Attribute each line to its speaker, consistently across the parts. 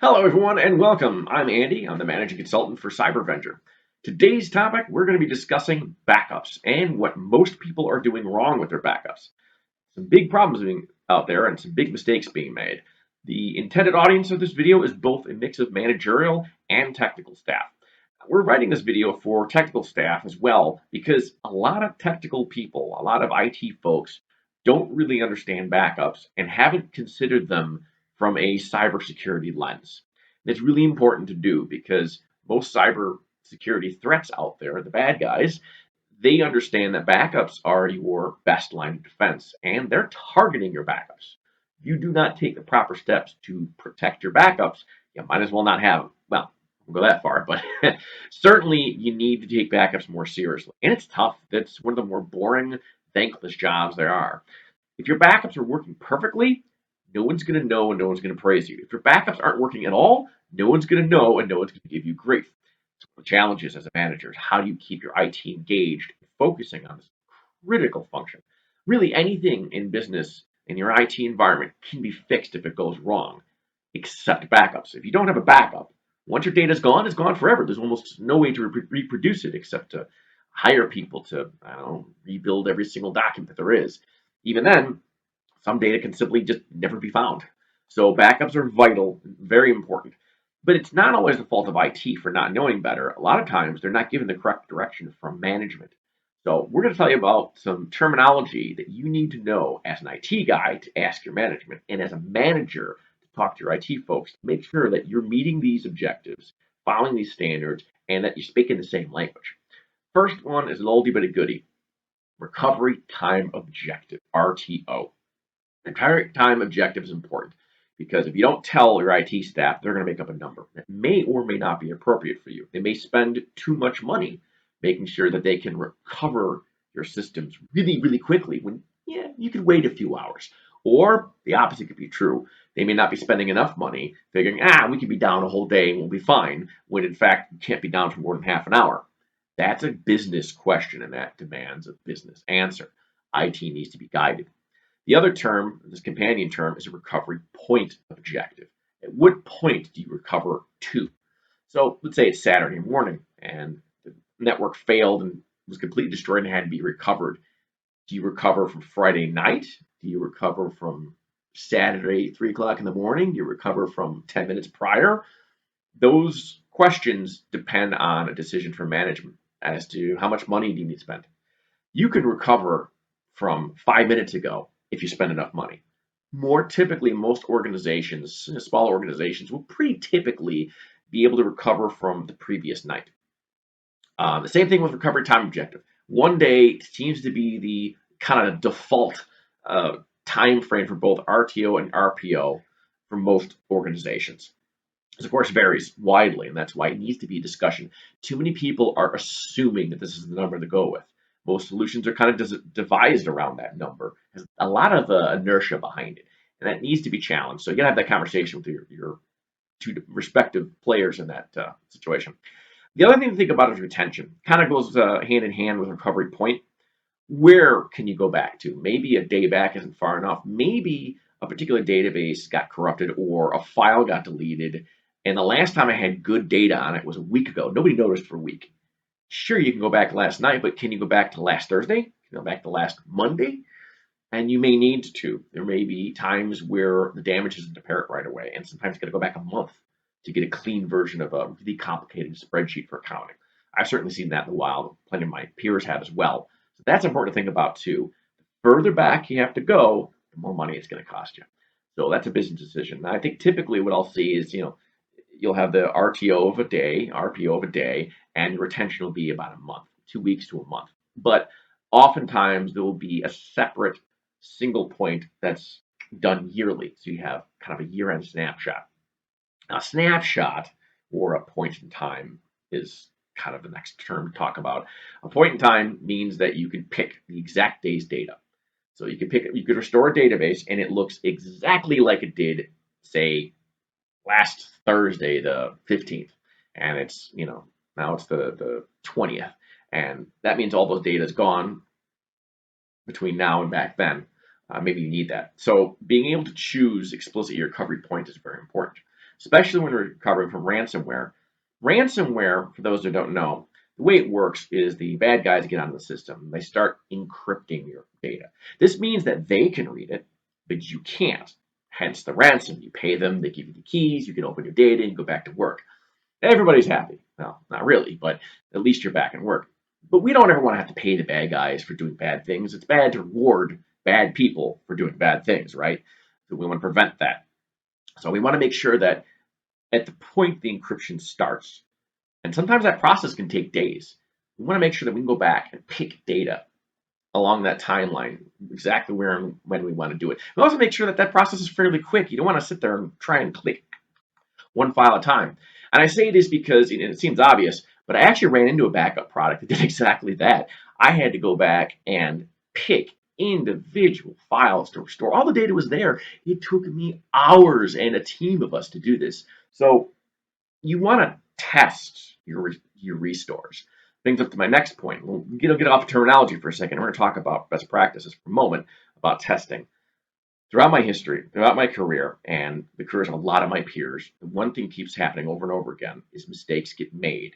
Speaker 1: Hello, everyone, and welcome. I'm Andy. I'm the managing consultant for CyberVenture. Today's topic, we're going to be discussing backups and what most people are doing wrong with their backups. Some big problems being out there and some big mistakes being made. The intended audience of this video is both a mix of managerial and technical staff. We're writing this video for technical staff as well because a lot of technical people, a lot of IT folks, don't really understand backups and haven't considered them from a cybersecurity lens. And it's really important to do because most cybersecurity threats out there, the bad guys, they understand that backups are your best line of defense and they're targeting your backups. If you do not take the proper steps to protect your backups, you might as well not have them. Well, we'll go that far, but certainly you need to take backups more seriously. And it's tough. That's one of the more boring, thankless jobs there are. If your backups are working perfectly, no one's going to know and no one's going to praise you. If your backups aren't working at all, no one's going to know and no one's going to give you grief. So the challenges as a manager is how do you keep your IT engaged, focusing on this critical function. Really, anything in business in your IT environment can be fixed if it goes wrong, except backups. If you don't have a backup, once your data is gone, it's gone forever. There's almost no way to reproduce it except to hire people to, I don't know, rebuild every single document that there is. Even then, some data can simply just never be found. So backups are vital, very important. But it's not always the fault of IT for not knowing better. A lot of times they're not given the correct direction from management. So we're going to tell you about some terminology that you need to know as an IT guy to ask your management and as a manager to talk to your IT folks to make sure that you're meeting these objectives, following these standards, and that you're speaking the same language. First one is an oldie but a goodie. Recovery Time Objective, RTO. Entire time objective is important because if you don't tell your IT staff, they're going to make up a number that may or may not be appropriate for you. They may spend too much money making sure that they can recover your systems really, really quickly when you could wait a few hours. Or the opposite could be true. They may not be spending enough money figuring, we could be down a whole day and we'll be fine, when in fact you can't be down for more than half an hour. That's a business question and that demands a business answer. IT needs to be guided. The other term, this companion term, is a recovery point objective. At what point do you recover to? So let's say it's Saturday morning and the network failed and was completely destroyed and had to be recovered. Do you recover from Friday night? Do you recover from Saturday, 3 o'clock in the morning? Do you recover from 10 minutes prior? Those questions depend on a decision from management as to how much money do you need to spend. You can recover from 5 minutes ago if you spend enough money. More typically, most organizations, small organizations, will pretty typically be able to recover from the previous night. The same thing with recovery time objective. One day seems to be the kind of default time frame for both RTO and RPO for most organizations. This, of course, varies widely, and that's why it needs to be a discussion. Too many people are assuming that this is the number to go with. Most solutions are kind of devised around that number. There's a lot of inertia behind it, and that needs to be challenged. So you got to have that conversation with your two respective players in that situation. The other thing to think about is retention. Kind of goes hand in hand with recovery point. Where can you go back to? Maybe a day back isn't far enough. Maybe a particular database got corrupted or a file got deleted, and the last time I had good data on it was a week ago. Nobody noticed for a week. Sure, you can go back last night, but can you go back to last Thursday? Can you go back to last Monday? And you may need to. There may be times where the damage isn't apparent right away, and sometimes you got to go back a month to get a clean version of a really complicated spreadsheet for accounting. I've certainly seen that in the wild. Plenty of my peers have as well. So that's important to think about too. The further back you have to go, the more money it's going to cost you. So that's a business decision. And I think typically what I'll see is, you'll have the RTO of a day, RPO of a day, and your retention will be about a month, 2 weeks to a month. But oftentimes there will be a separate single point that's done yearly. So you have kind of a year-end snapshot. Now, a snapshot or a point in time is kind of the next term to talk about. A point in time means that you can pick the exact day's data. So you could restore a database and it looks exactly like it did, say, last Thursday, the 15th, and it's, now it's the 20th, and that means all those data is gone between now and back then. Maybe you need that. So being able to choose explicit recovery point is very important. especially when we're recovering from ransomware. Ransomware, for those who don't know, the way it works is the bad guys get onto the system. They start encrypting your data. This means that they can read it, but you can't. Hence the ransom. You pay them, they give you the keys, you can open your data and go back to work. Everybody's happy. Well, not really, but at least you're back in work. But we don't ever want to have to pay the bad guys for doing bad things. It's bad to reward bad people for doing bad things, right? So we want to prevent that. So we want to make sure that at the point the encryption starts, and sometimes that process can take days, we want to make sure that we can go back and pick data along that timeline, exactly where and when we want to do it. We also make sure that that process is fairly quick. You don't want to sit there and try and click one file at a time. And I say this because it seems obvious, but I actually ran into a backup product that did exactly that. I had to go back and pick individual files to restore. All the data was there. It took me hours and a team of us to do this. So you want to test your restores. Brings up to my next point. We'll get off terminology for a second. We're going to talk about best practices for a moment about testing. Throughout my history, throughout my career, and the careers of a lot of my peers, the one thing keeps happening over and over again is mistakes get made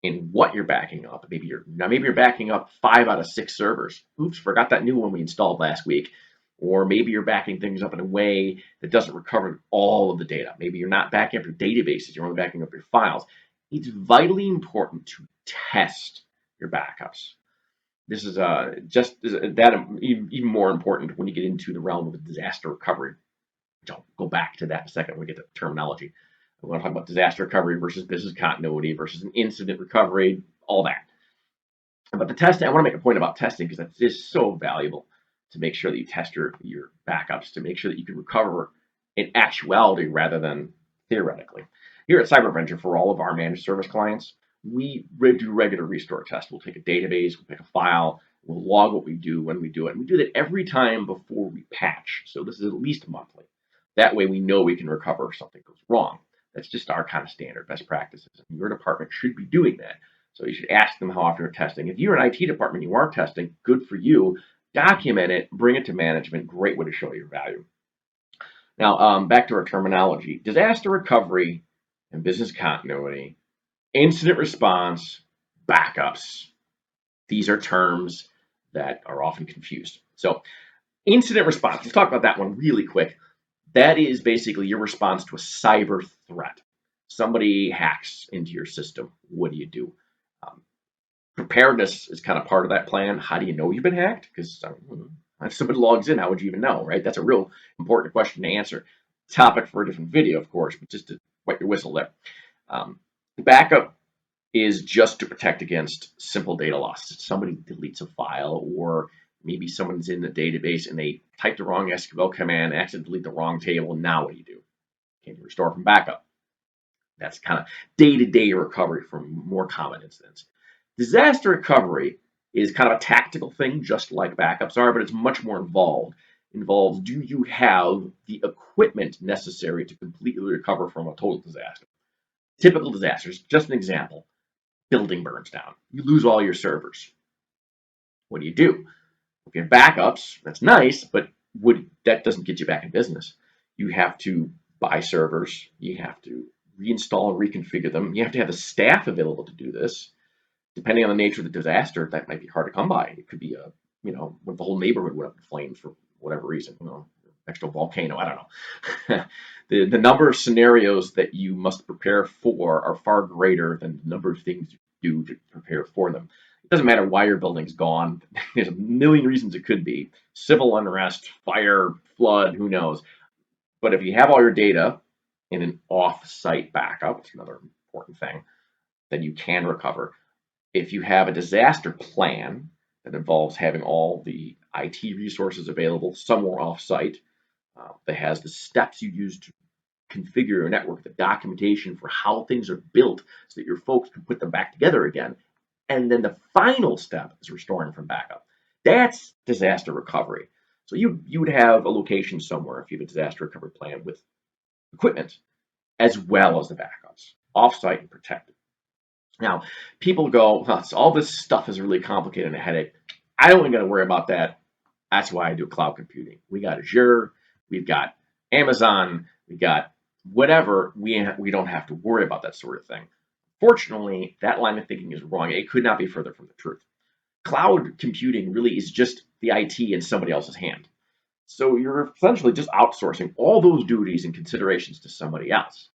Speaker 1: in what you're backing up. Maybe you're backing up 5 out of 6 servers. Oops, forgot that new one we installed last week. Or maybe you're backing things up in a way that doesn't recover all of the data. Maybe you're not backing up your databases, you're only backing up your files. It's vitally important to test your backups. This is even more important when you get into the realm of disaster recovery, which I'll go back to that in a second when we get to terminology. I want to talk about disaster recovery versus business continuity versus an incident recovery, all that. But the testing, I want to make a point about testing because that's just so valuable to make sure that you test your backups to make sure that you can recover in actuality rather than theoretically. Here at Cyberventure, for all of our managed service clients, we do regular restore tests. We'll take a database, we'll pick a file, we'll log what we do when we do it. And we do that every time before we patch. So this is at least monthly. That way we know we can recover if something goes wrong. That's just our kind of standard best practices. And your department should be doing that. So you should ask them how often you're testing. If you're an IT department, you are testing, good for you. Document it, bring it to management. Great way to show your value. Now, back to our terminology. Disaster recovery and business continuity, incident response, backups. These are terms that are often confused. So incident response, let's talk about that one really quick. That is basically your response to a cyber threat. Somebody hacks into your system. What do you do? Preparedness is kind of part of that plan. How do you know you've been hacked? Because if somebody logs in, how would you even know, right? That's a real important question to answer. Topic for a different video, of course, but just to wet your whistle there. Backup is just to protect against simple data loss. Somebody deletes a file, or maybe someone's in the database and they typed the wrong SQL command, accidentally delete the wrong table. Now what do? Can you restore from backup? That's kind of day-to-day recovery from more common incidents. Disaster recovery is kind of a tactical thing, just like backups are, but it's much more involved. Involves, do you have the equipment necessary to completely recover from a total disaster? Typical disasters, just an example. Building burns down. You lose all your servers. What do you do? If you have backups, that's nice, but that doesn't get you back in business. You have to buy servers. You have to reinstall and reconfigure them. You have to have the staff available to do this. Depending on the nature of the disaster, that might be hard to come by. It could be when the whole neighborhood went up in flames for whatever reason, extra volcano, I don't know. the number of scenarios that you must prepare for are far greater than the number of things you do to prepare for them. It doesn't matter why your building's gone. There's a million reasons it could be. Civil unrest, fire, flood, who knows. But if you have all your data in an off-site backup, it's another important thing, then you can recover. If you have a disaster plan that involves having all the IT resources available somewhere off-site, that has the steps you use to configure your network, the documentation for how things are built so that your folks can put them back together again. And then the final step is restoring from backup. That's disaster recovery. So you would have a location somewhere if you have a disaster recovery plan with equipment as well as the backups, off-site and protected. Now, people go, all this stuff is really complicated and a headache. I don't even got to worry about that. That's why I do cloud computing. We got Azure, we've got Amazon, we've got whatever, we don't have to worry about that sort of thing. Fortunately, that line of thinking is wrong. It could not be further from the truth. Cloud computing really is just the IT in somebody else's hand. So you're essentially just outsourcing all those duties and considerations to somebody else.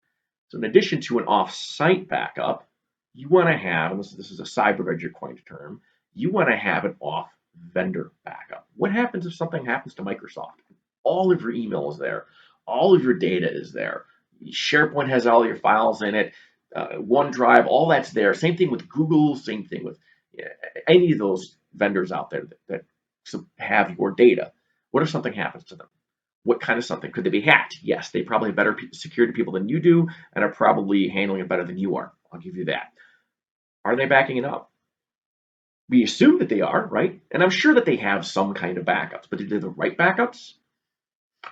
Speaker 1: So in addition to an off-site backup, you want to have, and this is a cyber coined term, you want to have an off-vendor backup. What happens if something happens to Microsoft? All of your email is there. All of your data is there. SharePoint has all your files in it. OneDrive, all that's there. Same thing with Google. Same thing with any of those vendors out there that have your data. What if something happens to them? What kind of something? Could they be hacked? Yes, they probably have better security people than you do and are probably handling it better than you are. I'll give you that. Are they backing it up? We assume that they are, right? And I'm sure that they have some kind of backups, but are they the right backups?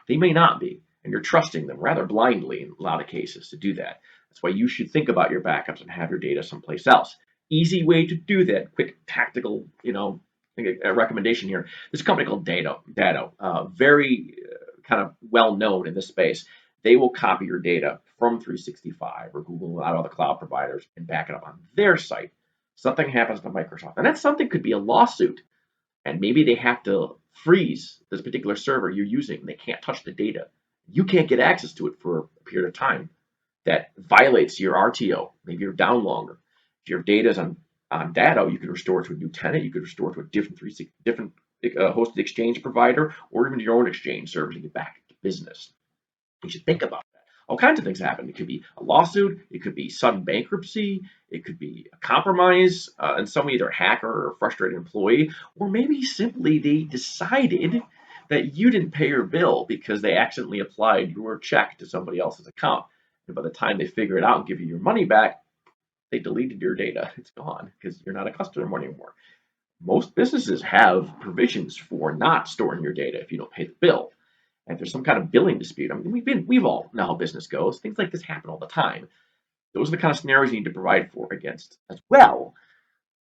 Speaker 1: They may not be, and you're trusting them rather blindly in a lot of cases to do that. That's why you should think about your backups and have your data someplace else. Easy way to do that, quick tactical, a recommendation here. There's a company called Datto, very kind of well known in this space. They will copy your data from 365 or Google and a lot of other cloud providers and back it up on their site. Something happens to Microsoft, and that something could be a lawsuit, and maybe they have to freeze this particular server you're using. They can't touch the data. You can't get access to it for a period of time. That violates your RTO. Maybe you're down longer. If your data is on Datto, you can restore it to a new tenant. You could restore it to a different hosted exchange provider, or even your own exchange server to get back to business. You should think about that. All kinds of things happen. It could be a lawsuit. It could be sudden bankruptcy. It could be a compromise, and some either hacker or frustrated employee, or maybe simply they decided that you didn't pay your bill because they accidentally applied your check to somebody else's account. And by the time they figure it out and give you your money back, they deleted your data. It's gone because you're not a customer anymore. Most businesses have provisions for not storing your data if you don't pay the bill. And if there's some kind of billing dispute, I mean, we've all know how business goes. Things like this happen all the time. Those are the kind of scenarios you need to provide for against as well.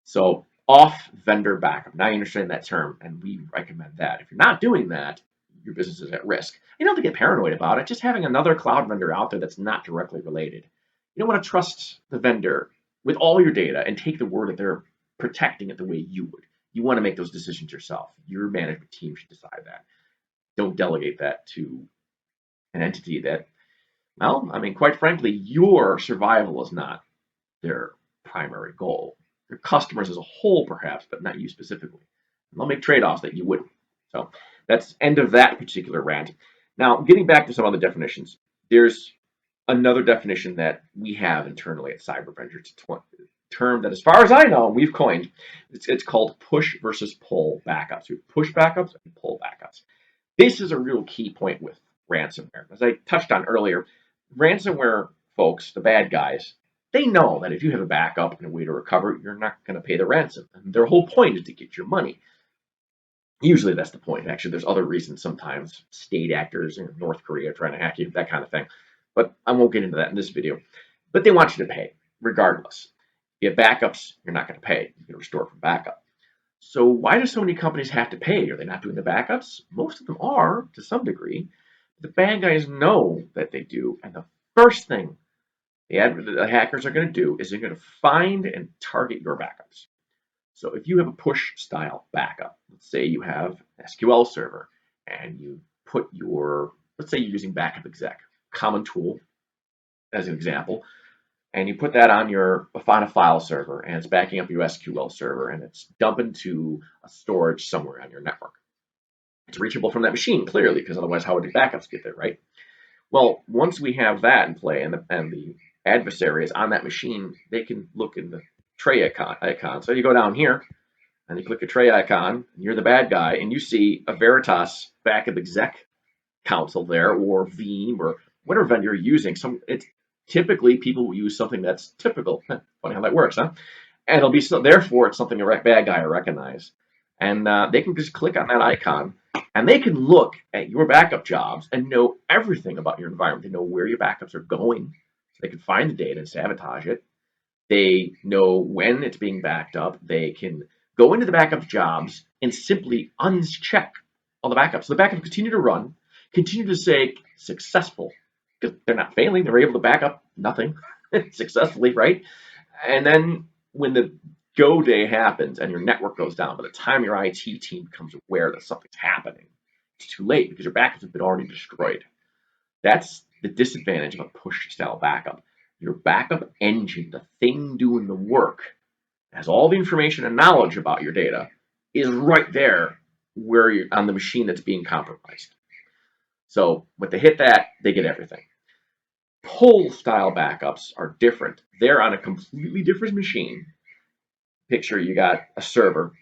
Speaker 1: So off vendor backup. Now you understand that term, and we recommend that. If you're not doing that, your business is at risk. You don't have to get paranoid about it. Just having another cloud vendor out there that's not directly related. You don't want to trust the vendor with all your data and take the word that they're protecting it the way you would. You want to make those decisions yourself. Your management team should decide that. Don't delegate that to an entity that, well, I mean, quite frankly, your survival is not their primary goal. Their customers as a whole, perhaps, but not you specifically. And they'll make trade-offs that you wouldn't. So that's end of that particular rant. Now, getting back to some other definitions, there's another definition that we have internally at CyberVenture. It's a term that, as far as I know, we've coined. It's called push versus pull backups. We push backups and pull backups. This is a real key point with ransomware. As I touched on earlier, ransomware folks, the bad guys, they know that if you have a backup and a way to recover, you're not going to pay the ransom. And their whole point is to get your money. Usually that's the point. Actually, there's other reasons sometimes. State actors in North Korea trying to hack you, that kind of thing. But I won't get into that in this video. But they want you to pay, regardless. If you have backups, you're not going to pay. You can restore from backup. So why do so many companies have to pay? Are they not doing the backups? Most of them are, to some degree. The bad guys know that they do. And the first thing the hackers are going to do is they're going to find and target your backups. So if you have a push style backup, let's say you have an SQL server and you put let's say you're using Backup Exec, common tool as an example, and you put that on a file server and it's backing up your SQL server and it's dumping to a storage somewhere on your network. It's reachable from that machine, clearly, because otherwise how would the backups get there, right? Well, once we have that in play and the adversary is on that machine, they can look in the tray icon. So you go down here and you click a tray icon, and you're the bad guy, and you see a Veritas Backup Exec console there, or Veeam, or whatever vendor you're using. It's typically people will use something that's typical. Funny how that works, huh? And it'll be therefore it's something a bad guy will recognize, and they can just click on that icon, and they can look at your backup jobs and know everything about your environment. They know where your backups are going. So they can find the data and sabotage it. They know when it's being backed up. They can go into the backup jobs and simply uncheck all the backups. So the backups continue to run, continue to say successful, because they're not failing. They're able to back up nothing successfully, right? And then when the go day happens and your network goes down, by the time your IT team becomes aware that something's happening, it's too late because your backups have been already destroyed. That's the disadvantage of a push style backup. Your backup engine, the thing doing the work, has all the information and knowledge about your data, is right there where you're on the machine that's being compromised. So when they hit that, they get everything. Pull style backups are different. They're on a completely different machine. Picture you got a server.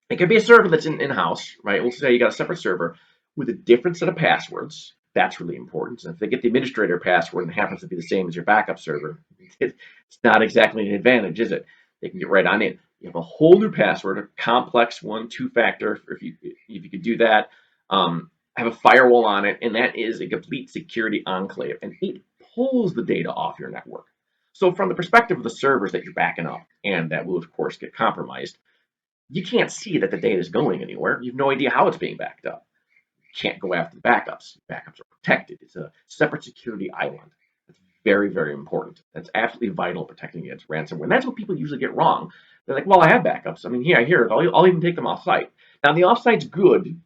Speaker 1: It could be a server that's in-house, right? Let's say you got a separate server with a different set of passwords. That's really important. And if they get the administrator password and it happens to be the same as your backup server, it's not exactly an advantage, is it? They can get right on in. You have a whole new password, a complex one, two-factor. If you could do that, have a firewall on it, and that is a complete security enclave, and it pulls the data off your network. So from the perspective of the servers that you're backing up, and that will of course get compromised, you can't see that the data is going anywhere. You have no idea how it's being backed up. You can't go after the backups. Backups are protected. It's a separate security island. That's very, very important. That's absolutely vital protecting against ransomware. And that's what people usually get wrong. They're like, well, I have backups. I mean, here, I'll even take them off-site. Now, the off-site's good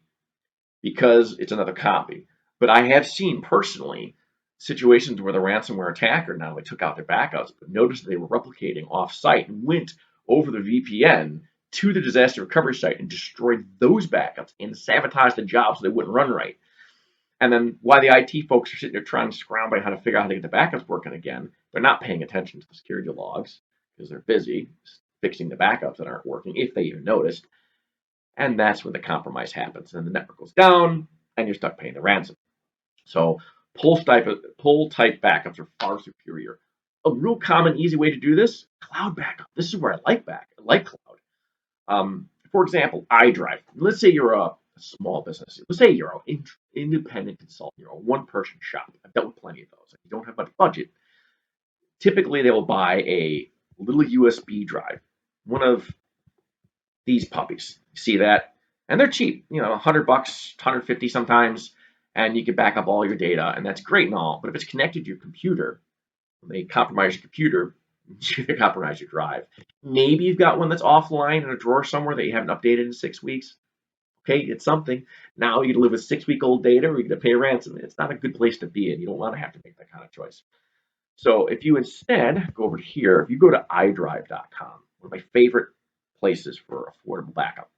Speaker 1: because it's another copy. But I have seen personally situations where the ransomware attacker not only took out their backups, but noticed they were replicating off-site and went over the VPN to the disaster recovery site and destroyed those backups and sabotaged the job so they wouldn't run right. And then while the IT folks are sitting there trying to scramble how to figure out how to get the backups working again, they're not paying attention to the security logs because they're busy fixing the backups that aren't working, if they even noticed. And that's when the compromise happens. And the network goes down and you're stuck paying the ransom. So pull type backups are far superior. A real common, easy way to do this: cloud backup. This is where I like cloud. For example, iDrive. Let's say you're a small business. Let's say you're an independent consultant. You're a one-person shop. I've dealt with plenty of those. If you don't have much budget, typically they will buy a little USB drive, one of these puppies. You see that? And they're cheap, $100, 150 sometimes, and you can back up all your data, and that's great and all. But if it's connected to your computer, when they compromise your computer, they compromise your drive. Maybe you've got one that's offline in a drawer somewhere that you haven't updated in 6 weeks. Okay, it's something. Now you live with 6-week-old data, or you're going to pay a ransom. It's not a good place to be in. You don't want to have to make that kind of choice. So if you instead go over here, if you go to iDrive.com, one of my favorite places for affordable backup,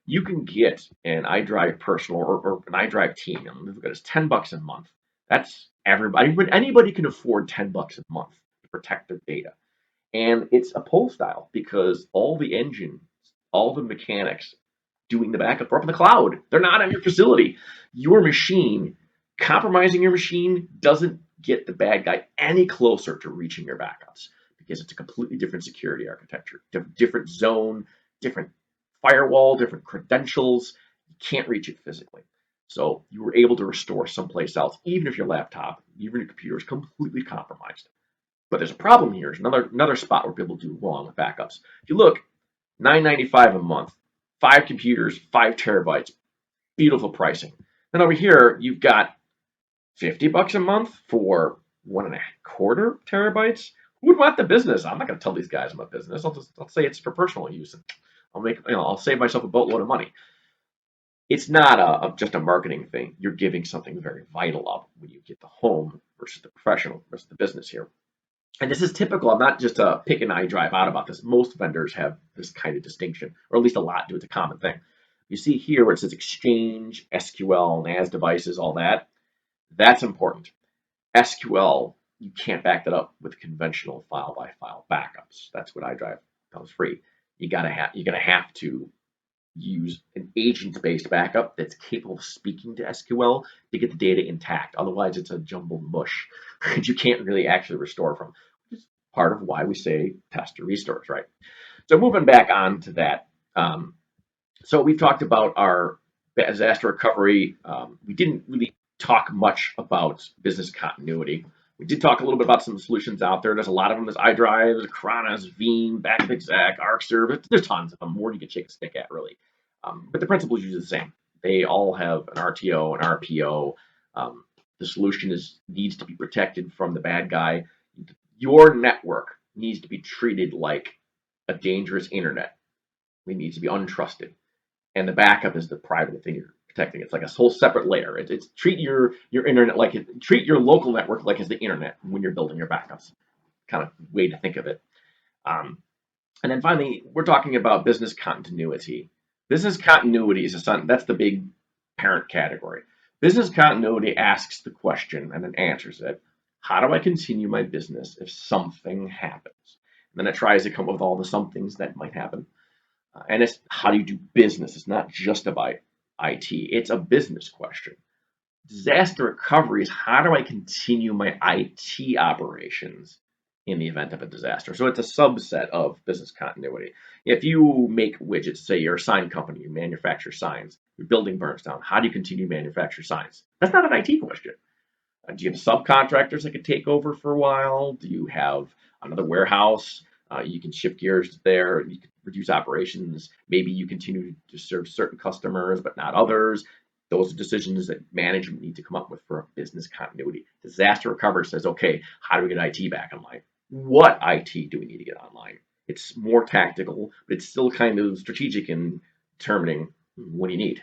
Speaker 1: you can get an iDrive personal or an iDrive team. Look at it's $10 a month. That's everybody. Anybody can afford $10 a month to protect their data. And it's a pull style because all the engines, all the mechanics doing the backup are up in the cloud. They're not on your facility. Your machine, compromising your machine doesn't get the bad guy any closer to reaching your backups because it's a completely different security architecture, different zone, different firewall, different credentials. You can't reach it physically. So you were able to restore someplace else, even if your laptop, even your computer is completely compromised. But there's a problem here. There's another spot where people do wrong with backups. If you look, $9.95 a month, 5 computers, 5 terabytes, beautiful pricing. Then over here, you've got $50 a month for 1.25 terabytes. Who would want the business? I'm not going to tell these guys I'm a business. I'll say it's for personal use. I'll save myself a boatload of money. It's not just a marketing thing. You're giving something very vital up when you get the home versus the professional versus the business here. And this is typical. I'm not just picking iDrive out about this. Most vendors have this kind of distinction, or at least a lot do. It's a common thing. You see here where it says Exchange, SQL, NAS devices, all that. That's important. SQL, you can't back that up with conventional file-by-file backups. That's what iDrive comes free. You're gonna have to use an agent-based backup that's capable of speaking to SQL to get the data intact. Otherwise, it's a jumbled mush that you can't really actually restore from. Which is part of why we say test or restores, right? So moving back on to that. So we've talked about our disaster recovery. We didn't really talk much about business continuity. We did talk a little bit about some solutions out there. There's a lot of them. There's iDrive, there's Acronis, Veeam, Backup Exec, ArcServe. There's tons of them. More than you can shake a stick at, really. But the principle is usually the same. They all have an RTO, an RPO. The solution needs to be protected from the bad guy. Your network needs to be treated like a dangerous internet. It needs to be untrusted, and the backup is the private thing you're protecting. It's like a whole separate layer. It's treat your internet like treat your local network like it's the internet when you're building your backups. Kind of way to think of it. Um, and then finally, we're talking about business continuity. Business continuity is that's the big parent category. Business continuity asks the question and then answers it. How do I continue my business if something happens? And then it tries to come up with all the somethings that might happen. And it's how do you do business? It's not just about IT. It's a business question. Disaster recovery is how do I continue my IT operations in the event of a disaster? So it's a subset of business continuity. If you make widgets, say you're a sign company, you manufacture signs, your building burns down, how do you continue to manufacture signs? That's not an IT question. Do you have subcontractors that could take over for a while? Do you have another warehouse? You can shift gears there. You can reduce operations. Maybe you continue to serve certain customers, but not others. Those are decisions that management need to come up with for a business continuity. Disaster recovery says, okay, how do we get IT back online? What IT do we need to get online? It's more tactical, but it's still kind of strategic in determining what do you need.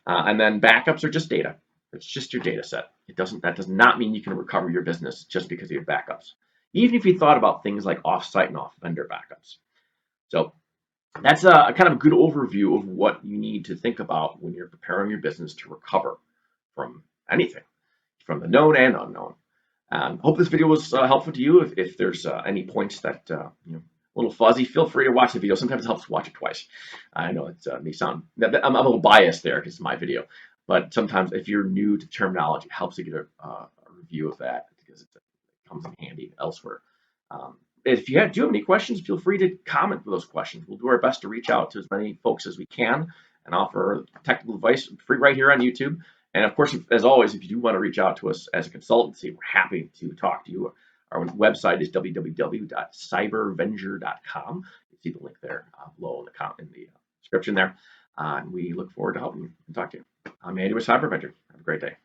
Speaker 1: And then backups are just data. It's just your data set. That does not mean you can recover your business just because you have backups. Even if you thought about things like off-site and off-vendor backups. So that's a kind of a good overview of what you need to think about when you're preparing your business to recover from anything, from the known and unknown. Hope this video was helpful to you. If there's any points that a little fuzzy, feel free to watch the video. Sometimes it helps to watch it twice. I know it may sound I'm a little biased there because it's my video, but sometimes if you're new to terminology, it helps to get a review of that because it comes in handy elsewhere. If you do have any questions, feel free to comment those questions. We'll do our best to reach out to as many folks as we can and offer technical advice free right here on YouTube. And of course, as always, if you do want to reach out to us as a consultancy, we're happy to talk to you. Our website is www.cybervenger.com. You see the link there below in the description there. And we look forward to helping you and talk to you. I'm Andy with Cybervenger. Have a great day.